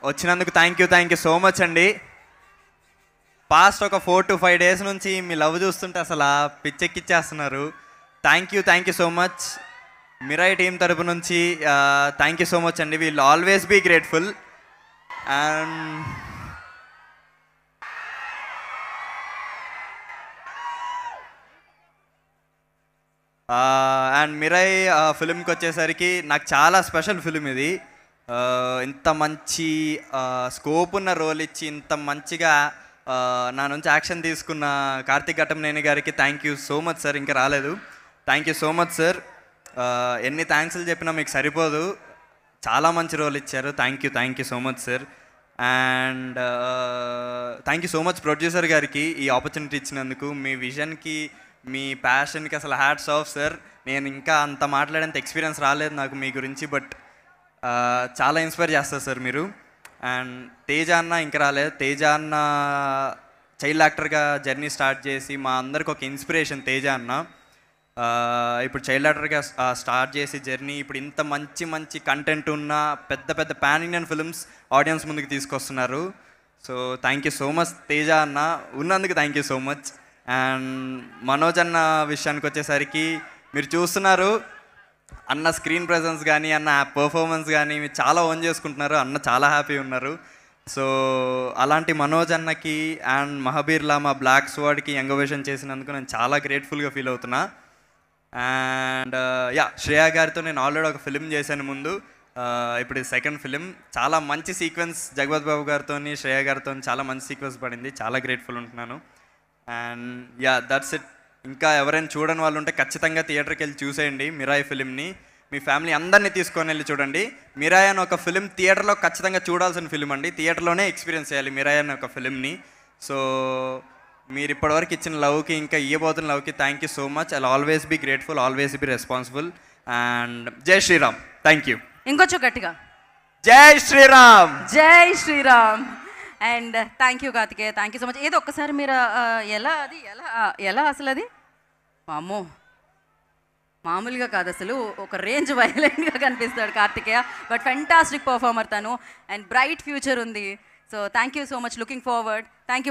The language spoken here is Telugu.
వచ్చినందుకు థ్యాంక్ యూ సో మచ్ అండి. పాస్ట్ ఒక 4 to 5 days నుంచి మీ లవ్ చూస్తుంటే అసలు పిచ్చెక్కిచ్చేస్తున్నారు. Thank you so much. Mirai team తరపు నుంచి థ్యాంక్ యూ సో మచ్ అండి. We'll always be grateful. And Mirai ఫిలింకి వచ్చేసరికి నాకు చాలా స్పెషల్ ఫిలిం ఇది. ఇంత మంచి స్కోప్ ఉన్న రోల్ ఇచ్చి ఇంత మంచిగా నా నుంచి యాక్షన్ తీసుకున్న కార్తిక్ ఘట్టమనేని గారికి thank you so much sir. ఇంకా రాలేదు. Thank you so much sir. ఎన్ని థ్యాంక్స్లు చెప్పినా మీకు సరిపోదు. చాలా మంచి రోల్ ఇచ్చారు. Thank you so much sir. And thank you so much producer గారికి ఈ ఆపర్చునిటీ ఇచ్చినందుకు. మీ విజన్కి మీ ప్యాషన్కి అసలు హ్యాట్స్ ఆఫ్ సార్. నేను ఇంకా అంత మాట్లాడేంత ఎక్స్పీరియన్స్ రాలేదు నాకు మీ గురించి, బట్ చాలా ఇన్స్పైర్ చేస్తారు సార్ మీరు. అండ్ తేజ అన్న ఇంకా రాలేదు. తేజ అన్న చైల్డ్ యాక్టర్గా జర్నీ స్టార్ట్ చేసి మా అందరికి ఒక ఇన్స్పిరేషన్ తేజ అన్న. ఇప్పుడు చైల్డ్ యాక్టర్గా స్టార్ట్ చేసి జర్నీ ఇప్పుడు ఇంత మంచి కంటెంట్ ఉన్న పెద్ద పాన్ ఇండియన్ ఫిల్మ్స్ ఆడియన్స్ ముందుకు తీసుకొస్తున్నారు. So thank you so much Teja అన్న ఉన్నందుకు thank you so much. And Manoj అన్న విషయానికి వచ్చేసరికి మీరు చూస్తున్నారు అన్న స్క్రీన్ ప్రెజెన్స్ కానీ అన్న పర్ఫార్మెన్స్ కానీ మీరు చాలా ఓన్ చేసుకుంటున్నారు. అన్న చాలా హ్యాపీ ఉన్నారు. సో అలాంటి మనోజ్ అన్నకి అండ్ మహాబీర్లా మా బ్లాక్ స్వాడ్కి యంగవేషన్ చేసినందుకు నేను చాలా గ్రేట్ఫుల్గా ఫీల్ అవుతున్నా. అండ్ శ్రేయా గారితో నేను ఆల్రెడీ ఒక ఫిలిం చేశాను ముందు. ఇప్పుడు ఇది సెకండ్ ఫిలిం. చాలా మంచి సీక్వెన్స్ జగపతి బాబు గారితో శ్రేయా గారితో చాలా మంచి సీక్వెన్స్ పడింది. చాలా గ్రేట్ఫుల్ ఉంటున్నాను. And that's it. ఇంకా ఎవరైనా చూడని వాళ్ళు ఉంటే ఖచ్చితంగా థియేటర్కి వెళ్ళి చూసేయండి మిరాయి ఫిలింని. మీ ఫ్యామిలీ అందరినీ తీసుకొని వెళ్ళి చూడండి. మిరాయి అని ఒక ఫిలిం థియేటర్లో ఖచ్చితంగా చూడాల్సిన ఫిలిం అండి. థియేటర్లోనే ఎక్స్పీరియన్స్ చేయాలి మిరాయి అని ఒక ఫిలింని. సో మీరు ఇప్పటివరకు ఇచ్చిన లవ్కి ఇంకా ఇవ్వబోతున్న లవ్కి thank you so much. I always be grateful, always be responsible. And Jai Shriram. Thank you. ఇంకొంచెం గట్టిగా Jai Shriram. Jai Shriram. And thank you Karthikeya. Thank you so much. ఏదో ఒక్కసారి మీరు ఎలా అసలు అది అమ్మో మామూలుగా కాదు, అసలు ఒక రేంజ్ వైలెంట్గా కనిపిస్తాడు కార్తికేయ. బట్ ఫెంటాస్టిక్ పర్ఫార్మర్ తను. అండ్ బ్రైట్ ఫ్యూచర్ ఉంది. So thank you so much. Looking forward. Thank you.